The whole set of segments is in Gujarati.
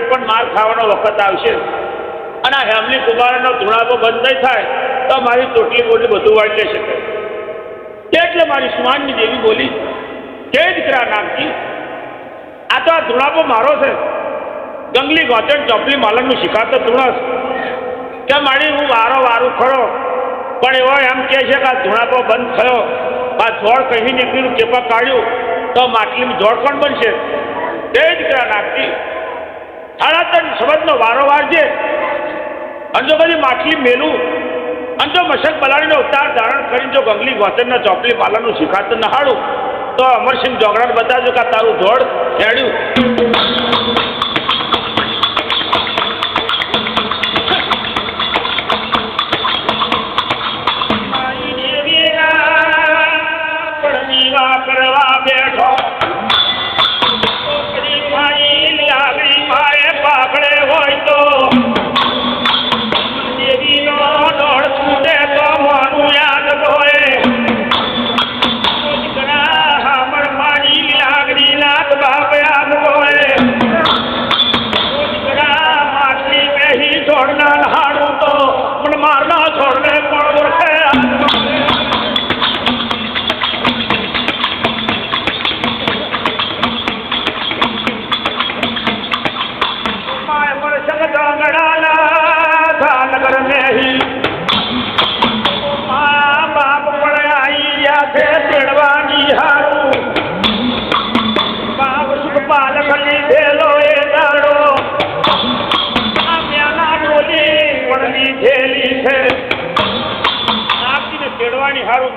પણ માર ખાવાનો વખત આવશે અને આ હેમલી કુમારનો ધૂણાપો બંધ નહીં થાય તો મારી ટોટલી બોટલી બધું વાળી લઈ શકે. એટલે મારી સુમાનની દેવી બોલી કે દીકરા નાગજી, આ તો આ ધૂણાપો મારો છે. ગંગલી ગોચણ ચોપલી માલનનું શિખાતો ધૂણસ કે મારી હું વારું ખરો, પણ એવો એમ કહે છે કે આ ધૂણાપો બંધ થયો, આ જોડ કહી નીકળ્યું ચેપા કાઢ્યું તો માટલીમાં જોડ પણ બનશે. તે દીકરા નાગજી, સાડા 3 શબ્દનો વારો વારજે અને જો બધી માટલી મેલું અને જો મશક બલાડીનો અવતાર ધારણ કરીને જો ગંગલી ગોચરના ચોપલી પાલનનું શિખાતું નહાડું તો અમરસિંહ જોગડાને બતાવજો કે તારું જોડ ખેડ્યું. કરવા બેઠો પાકડે હોય તો દેવીનો દોડ છૂટે તો મોનું યાદ હોય. હામણ મારી લાગણી નાથ બાપ યાદ હોય. માટલી બેહી છોડના હાડું તો પણ મારના છોડને પણ ઓળખે.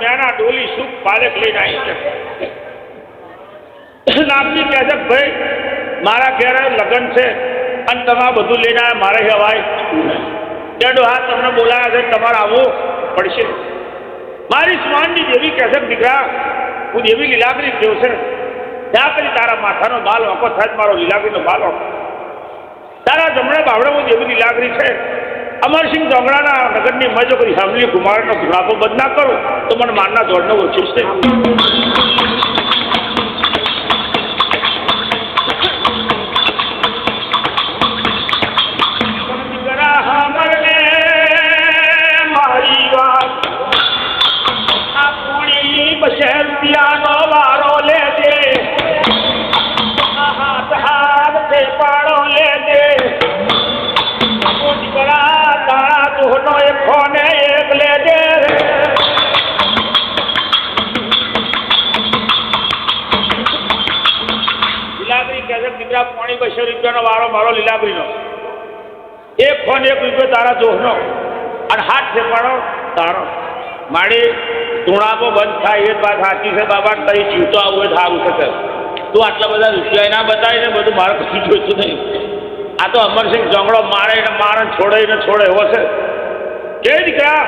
મેના ડોલી સુખ પાલક લઈને આવી છે. નામજી કહે છે ભાઈ મારા ઘેરે લગ્ન છે અને તમે બધું લઈને આવ્યા, મારે હવાય તેડો હા તમને બોલાયા છે, તમારે આવવું પડશે. મારી સ્વાનની દેવી કહે છે દીકરા, હું દેવી લીલાગરી દેવ છે, ત્યાં કરી તારા માથાનો બાલ વાંકો થાય મારો લીલાગરીનો બાલ વાંકો. તારા જમણે બાવડે હું દેવી લીલાગરી છે. અમરસિંહ જોગડાના નગરની મજો કરી હેમલી કુમારનો ધૂણાપો બંધ ના કરું તો મને મારના જોડને ઓછીશ નહીં. મારી વાત આ પૂણી રૂપિયાનો વારો લેજે, હાથ હાથ તે પાડો લેજે. નો એક ફોને એક લેજે. લીલાગરી કહે છે દીકરા, 200 રૂપિયાનો વારો મારો લીલાગરીનો, એક ફોન 1 રૂપિયો તારા દોહનો અને હાથ ફેરવાડો તારો. મારી ધૂણાપો બંધ થાય એ જ વાત સાચી છે બાબા. તઈ જીવતો આવું હોય સારું છે. તું આટલા બધા રૂપિયા ના બતાવીને બધું મારે કશું જોઈતું નહીં. આ તો અમરસિંહ જોગડો મારે છોડે એવો છે. કે દીકરા,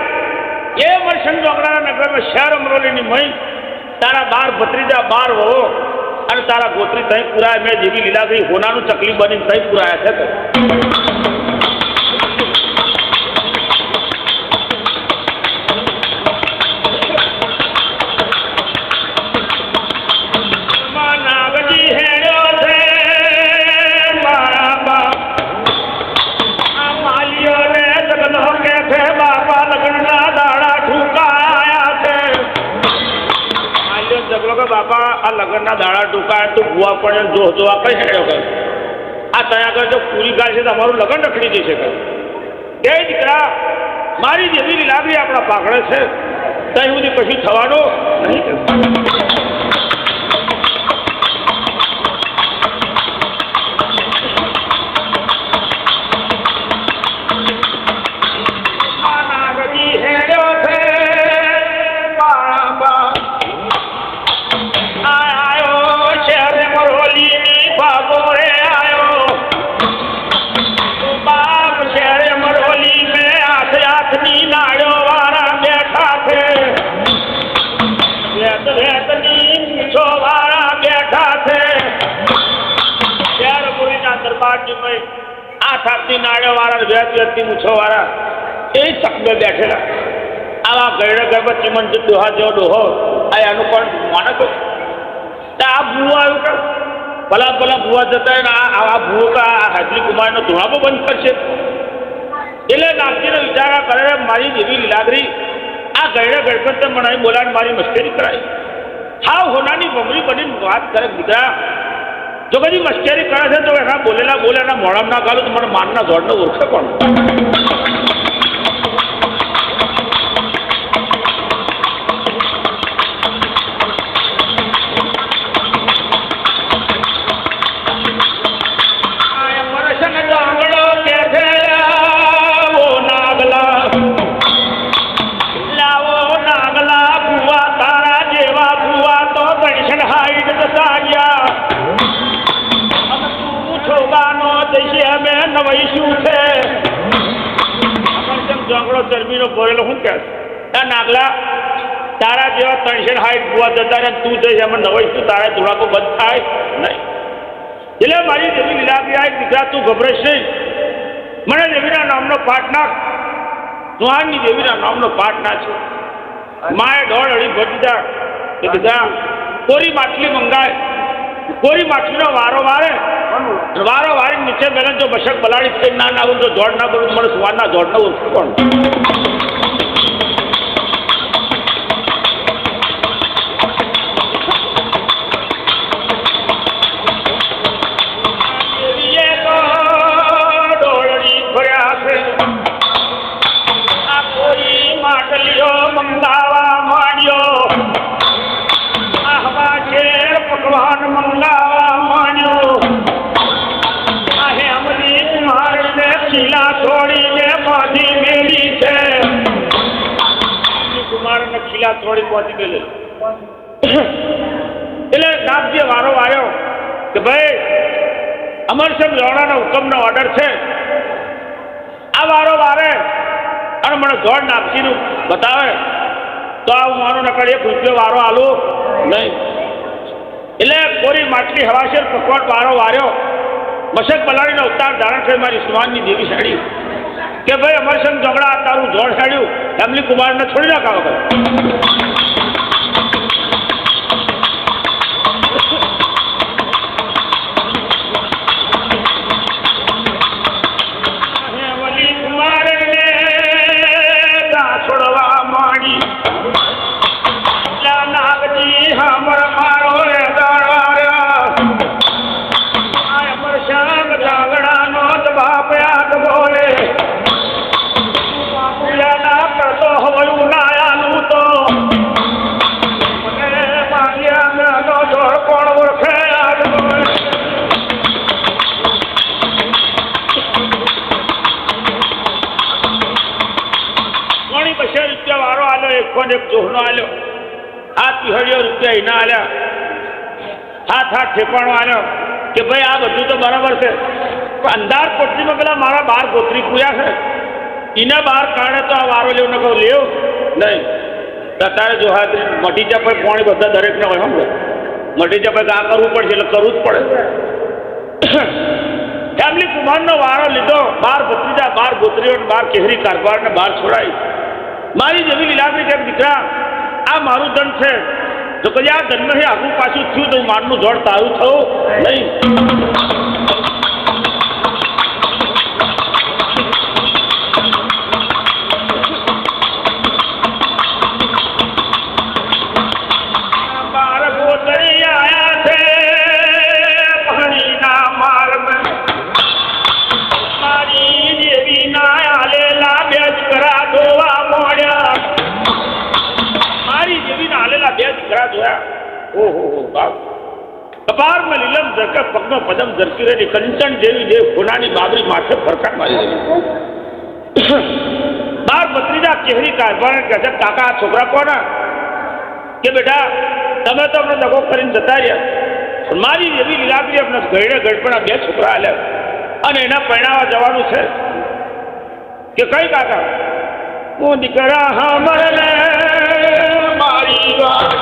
એ અમરસિંહ જોગડાના નગરમાં શહેર અમરોલીની મહી તારા 12 ભત્રીજા 12 વહો અને તારા ગોત્રી તઈ પુરાયા. મેં દેવી લીલાગરી હોનાનું ચકલી બનીને તઈ પુરાયા છે. બાપા આ લગ્નના દાડા ટૂંકા તું ભૂવા પડે જોવા કઈ હેડ્યો કર. આ ત્યાં આગળ જો પૂરી કાઢશે તો અમારું લગ્ન રખડી જશે. કે દીકરા, મારી જેવી લીલાગરી આપણા પાકડે છે, ત્યાં સુધી કશું થવાનું નહીં. નાળ્યો મૂછો વાળા એ ચકમે બેઠેલા આવા ગયડે ગરબત ચીમન ડોહા જેવો ડોહો આ એનું પણ માને તો આ ભૂ આવ્યું કે ભલા ભૂવા જતા ને આ ભૂવો આ હાજરી કુમારનો ધોળાપો બંધ કરશે. એટલે નાગજીને વિચાર કરે મારી દેવી લીલાગરી આ ગયડે ગણપત મને બોલાવીને મારી મસ્કરી કરાય. હા હોનાની બમરી બનીને વાત કરે દીકરા જો કદી મસ્કરી કરે છે તો એના બોલે એના મોડામાં ના ગાલું તો મને માનના જોડને ઓળખે કોણ. ચરબીનો ભરેલો શું કહે નાગલા તારા જેવા 360 ભૂવા જતા રહે તું જઈશ એમાં નવાઈશું તારા ધોળાપો બંધ થાય નહીં. એટલે મારી દેવી લીલાગરી આ દીકરા તું ગભરાઈશ નહીં. મને દેવીના નામનો પાઠ નાખ. સુહાની દેવીના નામનો પાઠ ના છે. માએ દોડ અડી ભજીદા કે દીકરા કોરી માછલી મંગાય. કોરી માછલીનો વારો વારે નીચે બેલન જો બશક બલાડી થઈ ના નાખું તો જોડ ના કરું મને સુવાના જોડ ના ઓળખું કોણ. થોડી પહોંચી ગયેલી એટલે નાગજીએ વારો આવ્યો કે ભાઈ અમરસિંહ લોણાના હુકમનો ઓર્ડર છે. આ વારો વારે અને મને જોડ નાગજીનું બતાવે તો આ હું માનું નકર 1 રૂપિયો વારો આલો નહીં. એટલે કોરી માછલી હવાશેર પકવાડ વારો વાર્યો. મશક બલાડીનો અવતાર ધારણ કરી મારી સુવાનની દેવી સાડી કે ભાઈ અમરસિંહ ઝઘડા તારું જોડ સાડ્યું એમની કુમારને છોડી નાખાવો ભાઈ. એક જોહનો આલ્યો. હાથ પીહળ્યો રૂપિયા એના આલ્યા. હાથ ઠેકાણો આલ્યો કે ભાઈ આ બધું તો બરાબર છે પણ અંધાર પોટલીમાં પેલા મારા 12 ગોત્રી પૂયા છે એને બહાર કાઢે તો આ વારો લેવો ન કહું લેવ નહીં. તારે જો હાથ મટી ચાપે પાણી બધા દરેકને હોય સમજે મટી ચાપે આ કરવું પડશે એટલે કરવું જ પડે. ફેમિલી કુમારનો વારો લીધો. 12 ભત્રીજા 12 ગોત્રીઓ 12 કેહરી કારભારને બહાર છોડાય. મારી જેવી લીલાગરી કે દીકરા આ મારું ધન છે તો કદી આ ધનમાંથી આગું પાછું થયું તો મારનું જોડ તારું થયું નહીં. કપાર में લીલમ ઝરકર પગનો પદમ ઝરકી રહી કંચન જેવી દેવ ખુનાની બાબરી માથે ફરકાટ મારી રહી. 12 ભત્રીજા કેહરી કારભાર કહે છે કાકા આ છોકરા કોના કે બેટા તમે તો અમને દગો કરીને જતા રહ્યા મારી એવી લીલાગરી અમને ગયડે ગડપણ આ 2 છોકરા આલ્યા અને એના પરણાવા જવાનું છે કે કઈ કાકા હું દીકરા હમરને મારી વાત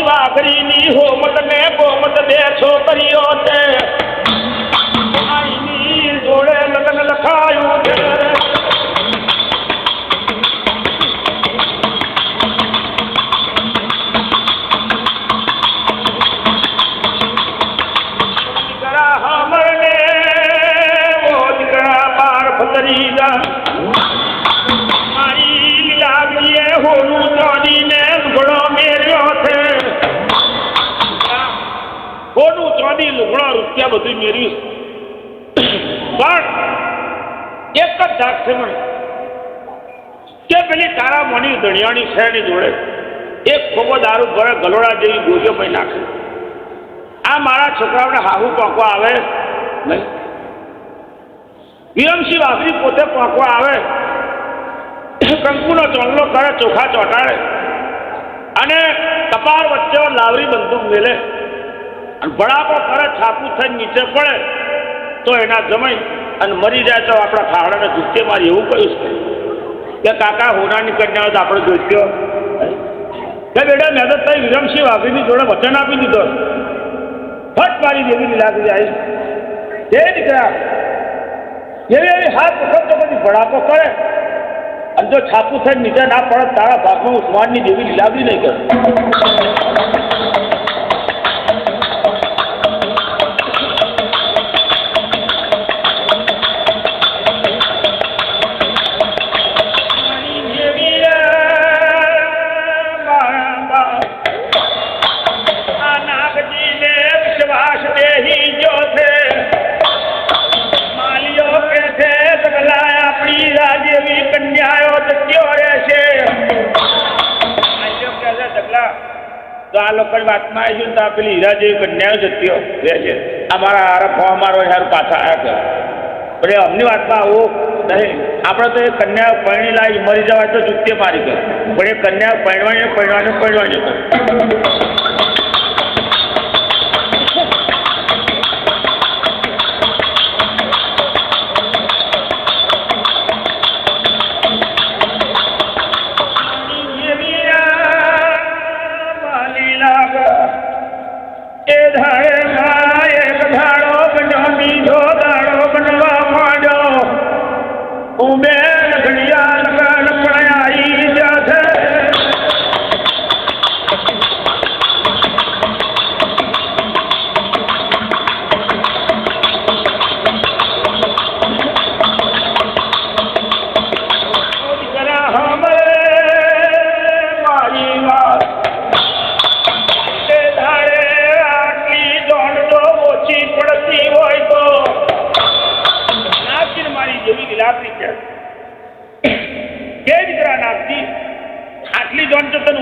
વાઘરીની હોમત ને ગોમત બે છોકરીઓ છે આઈની જોડે લગ્ન લખાયું છે રૂપિયા બધું મેળવ્યું પણ એક જ ધાક છે મને કે પેલી તારા મણી ધણિયાની છે એની જોડે એક ખોબો દારૂ ભરે ગલોડા જેવી ગોળીઓ પડી નાખે આ મારા છોકરાઓને હાહુ પાંકવા આવે નહીં વિરમસિંહ વાઘરી પોતે પાંકવા આવે કંકુનો ચોંગલો કરે ચોખા ચોંટાડે અને કપાળ વચ્ચે લાવરી બંદૂક મેલે બળાપો કરે છાપું થઈને નીચે પડે તો એના જમાઈ અને મરી જાય તો આપણા ખાવડાને જુસ્તે મારી એવું કહ્યું છે કે કાકા હોનાની કન્યાઓ તો આપણે જોઈત્યો કે બેટા મેં તો તઈ વિરમસિંહ વાઘરીની જોડે વચન આપી દીધો ફટ મારી દેવી લીલાગી આવી જે દીકરા એવી એવી હાથ વખત તો બધી બળાપો કરે અને જો છાપું થઈને નીચે ના પડે તારા ભાગમાં ઉસ્માનની દેવી લીલાગી નહીં કરે તો આ લોકોની વાતમાં આવી તો પેલી હીરા જેવી કન્યાઓ જતીઓ રહે છે અમારા આરફ અમારો યાર પાછા આવ્યા કરે પણ અમની વાતમાં આવું નહીં આપણે તો એ કન્યા પરણી લાવી મરી જવાય તો જુત્તે મારી ગયો પણ એ કન્યા પરણવાની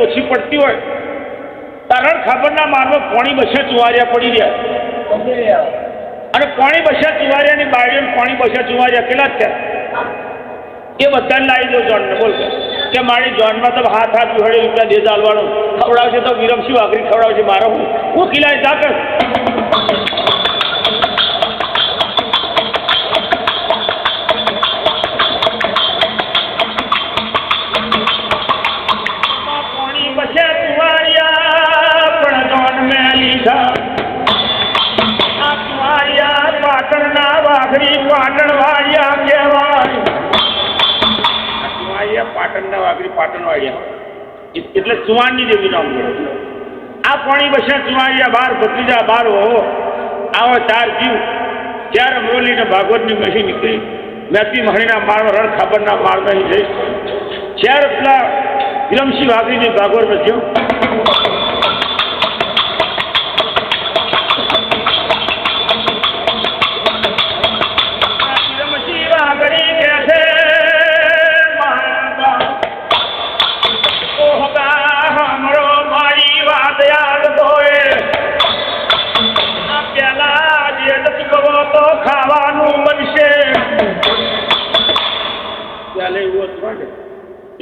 ઓછી પડતી હોય તરણ ખબરના મારમાં પોણી બસે ચુવારિયા પડી રહ્યા અને પોણી બસે ચુવારિયાની બાળીઓ પોણી બસે ચુવારિયા કેટલા જ થયા એ બધાને લાવી દો જોનને બોલ કે મારી જોનમાં તો હાથ વડે રૂપિયા દે ચાલવાનું ખવડાવશે તો વિરમસિંહ વાઘરી ખવડાવશે મારો હું ખીલાય જા કર એટલે ચુવાણની દેવી નામ પડે આ પાણી બસે ચુવાણિયા બાર ભત્રીજા બાર હો આવો ચાર જીવ ચાર અમરોલીને ભાગવતની મસી નીકળી મેથી મહણીના માળમાં રણ ખાબરના માળમાં જઈ ચાર પેલા વિરમસિંહ વાઘરીની ભાગવત બચ્યો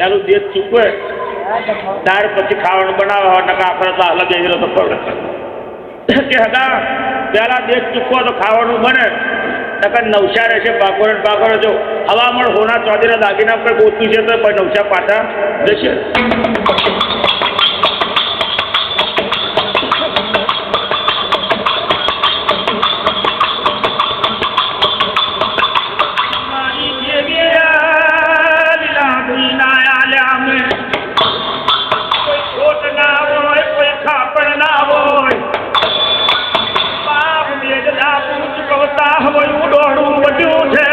ચાલું દેશ ચૂકવે ત્યાર પછી ખાવાનું બનાવવા નકા આપણે તો અલગ એનો તો પડે કે હતા પહેલાં દેશ ચૂકવો તો ખાવાનું બને નકર નવસા રહેશે બાકોરે જો હવામણ હોના ચોધીના દાગીના પર ગોતું છે તો નવસા પાછા જશે નામે કોઈ ખોટ ના હોય, કોઈ ખાપણ ના હોય, બાપ બેજ ના પૂછ કવતા હોય ઉડોડું બધું છે.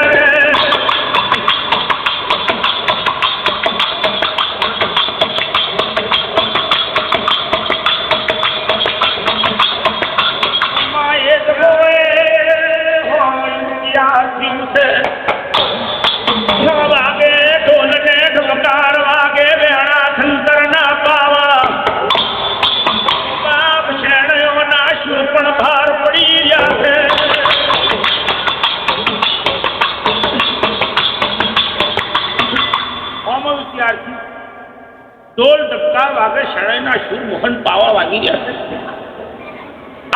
ઢોલ ધબકાર વાગે શરણના શૂર મોહન પાવા વાગી ગયા છે.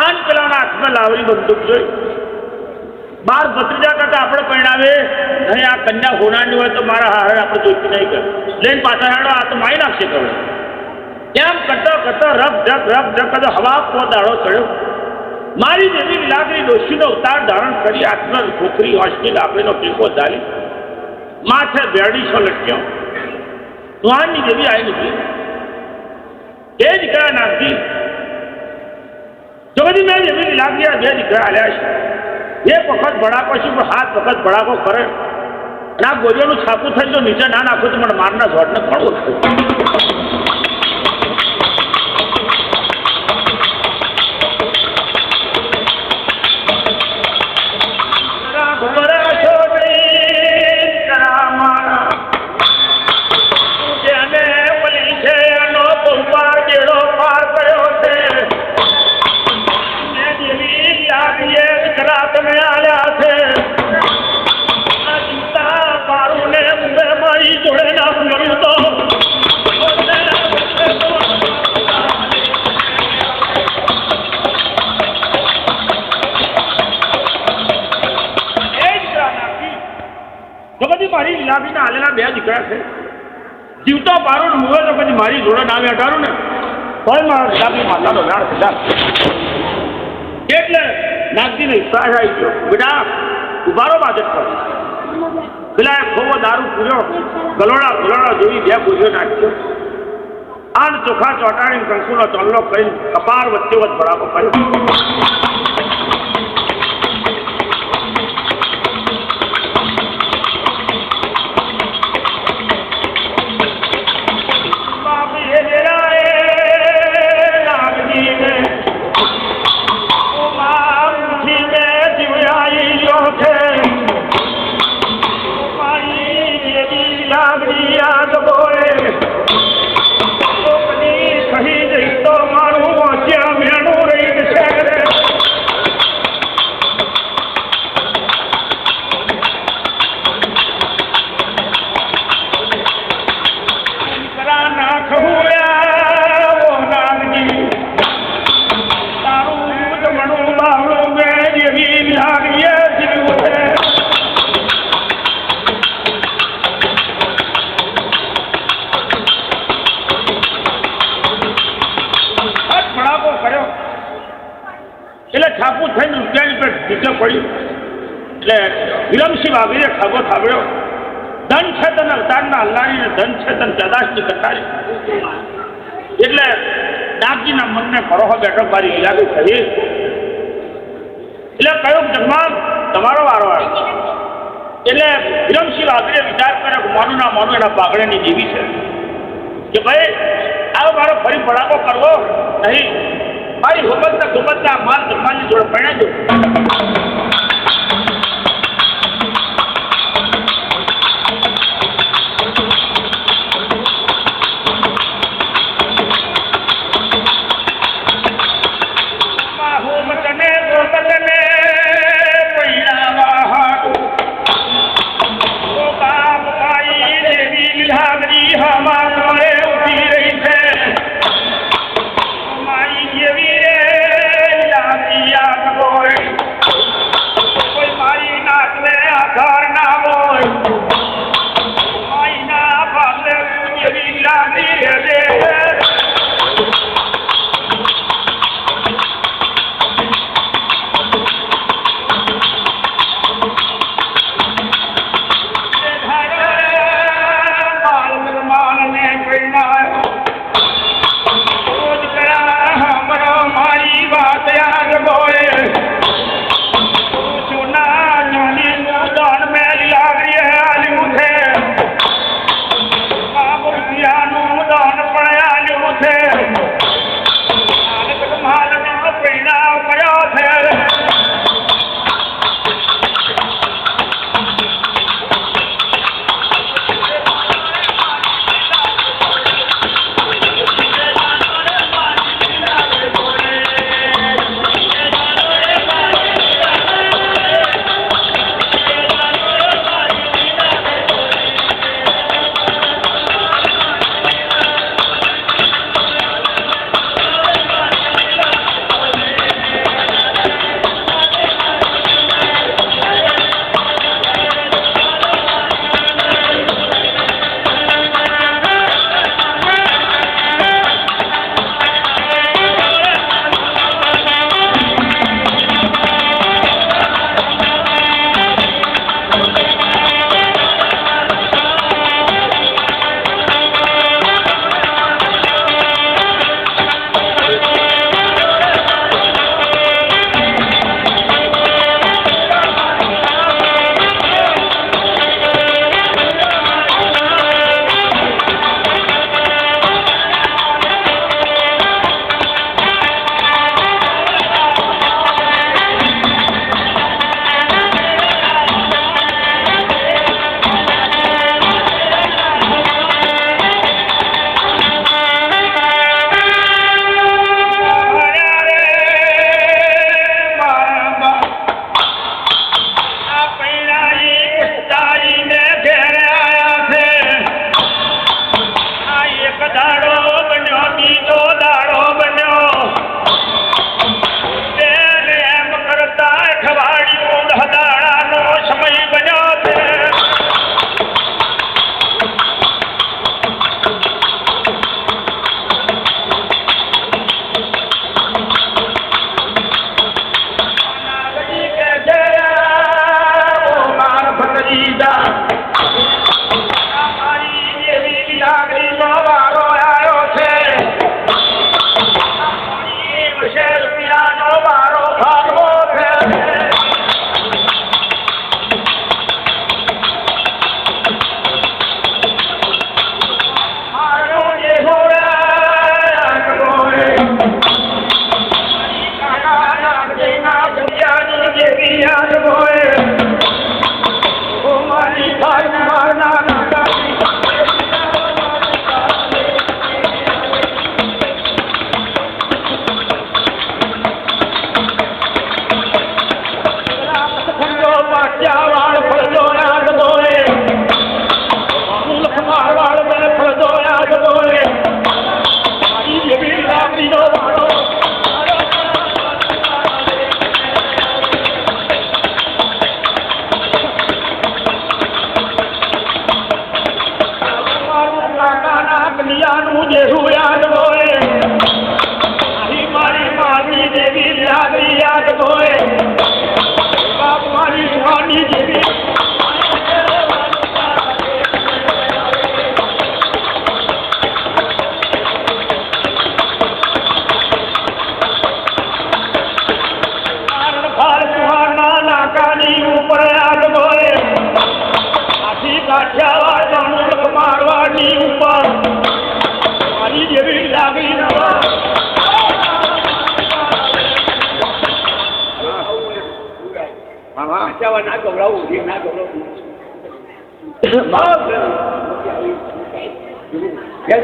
આજ પેલાના હાથમાં લાવરી બંદૂક જોઈ 12 ભત્રીજા કરતા આપણે પહેણાવે નહીં. આ કન્યા હોનાની હોય તો મારા હારે આપણે જોઈતી નહીં કરે લઈને પાછા હેડો આ તો મારી નાખશે કરે. એમ કરતા કરતા રફ ઝક કરતો હવા પો દાડો ચડ્યો. મારી જેવી લાગણી ડોશીનો અવતાર ધારણ કરી આત્મા ખોખરી હોસ્ટેલ આપણેનો ટેકો ધારી માથે બેડીસો લટક્યો. સુહાની દેવી આવી નથી. એ દીકરા નાખી જો બધી મેં જેવી લાગી આ 2 દીકરા આલ્યા છે. એક વખત ભડાકો છે પણ 7 વખત ભડાકો કરે અને આ ગોળીઓનું છાપું થઈ જો નીચે ના નાખો તો મને મારના ઝોડને પડવો થયું. મારી લીલાબીના હાલેલા 2 દીકરા છે. જીવતો પારું મુવે તો પછી મારી જોડે ના બેઠારું ને કોઈ મારા લીલાબી માતાનો વ્યાણ થતા. એટલે નાગજીને વિશ્વાસ આવી ગયો. બેટા ઉભારો બાજટ કર. પેલા એક ખોવો દારૂ પૂર્યો ગલોડા જેવી 2 પૂર્યો નાખ્યો. આન ચોખા ચોટાડીને કંકુનો ચોલ્લો કરીને કપાર વચ્ચે ભડાકો કર્યો. છાપું થઈને રૂપિયાની પર નીચે પડ્યું. એટલે વિરમસિંહ વાઘીરે ખભો થાબડ્યો. ધન છે તને અવતારના અલ્લાહની, ધન છે તને જદાશની કટારી. એટલે નાગજીના મનને ફરોહો બેઠો મારી લીલાબી થઈ. એટલે કયો જગમાન તમારો વારો આવ્યો. એટલે વિરમસિંહ વાઘીરે વિચાર કર્યો માનું ના માનું એના પાઘડીની દેવી છે કે ભાઈ આવો મારો ફરી ભડાકો કરવો નહીં. મારી હુકમતા માલ જમવાની જોડે પરણાજો. છે માલનો પરિણામ કર્યો છે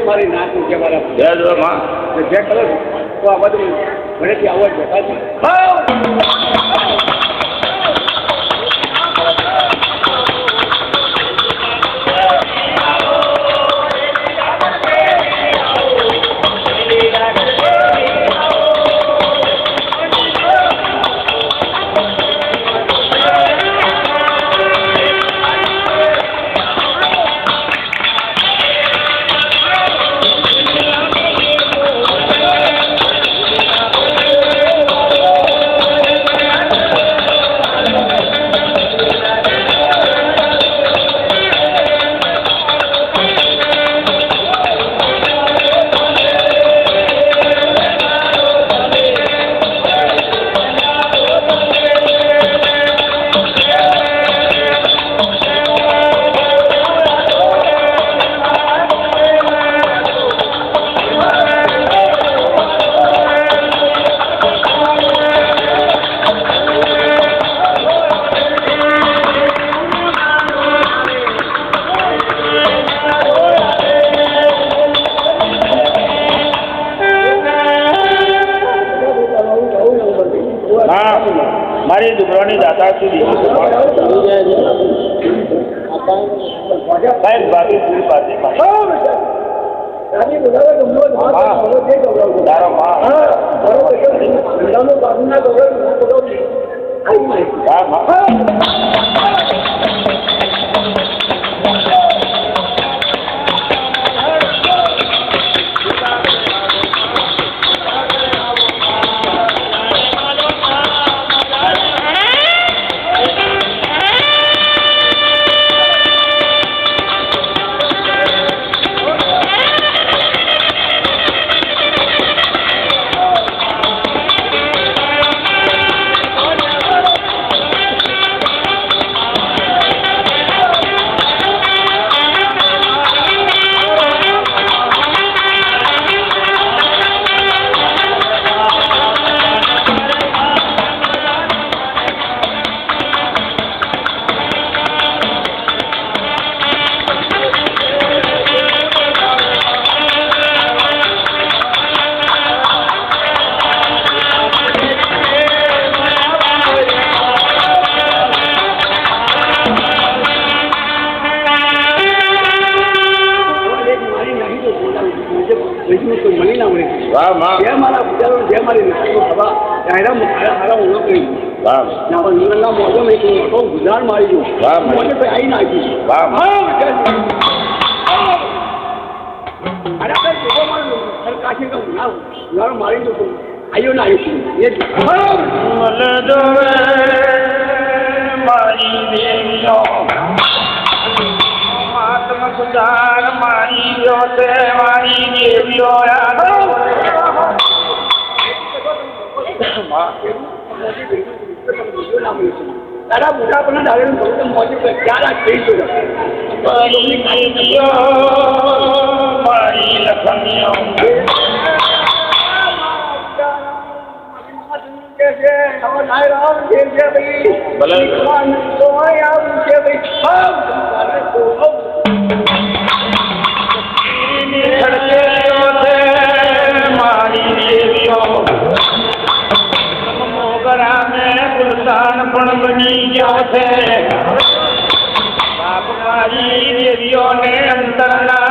મારી નાચું કે મારા જે કરો તો આ બધું ઘરેથી આવો માતાજી દુબરાની દાતા સુધી સાહેબ ભાભી પૂરી પાસે વાહ માં જે મારા પૂજારો જે મારી નસીબો થવા ત્યારે મારા ઓળખ કરી વાહ ના મોજો મેં મોટો ગુજાર મારી દઉં વાહ મને તો આવી નાખી વાહ અરે આપણે જોવા મારું સરકાશે કહું ના ગુજાર મારી દઉં આયો ના આવ્યું એ મલ દોવે મારી દેવીઓ આત્મ સુધાર મારી જોતે મારી દેવીઓ તારા મોટા પણ દાદા મોજું ક્યારે કહીશું મારી દેવીઓ મારી લખમીઓ મારી દેવીઓ મોગરા મેં ગુલદાન પણ બની ગયો છે બાપ મારી દેવીઓને અંતરના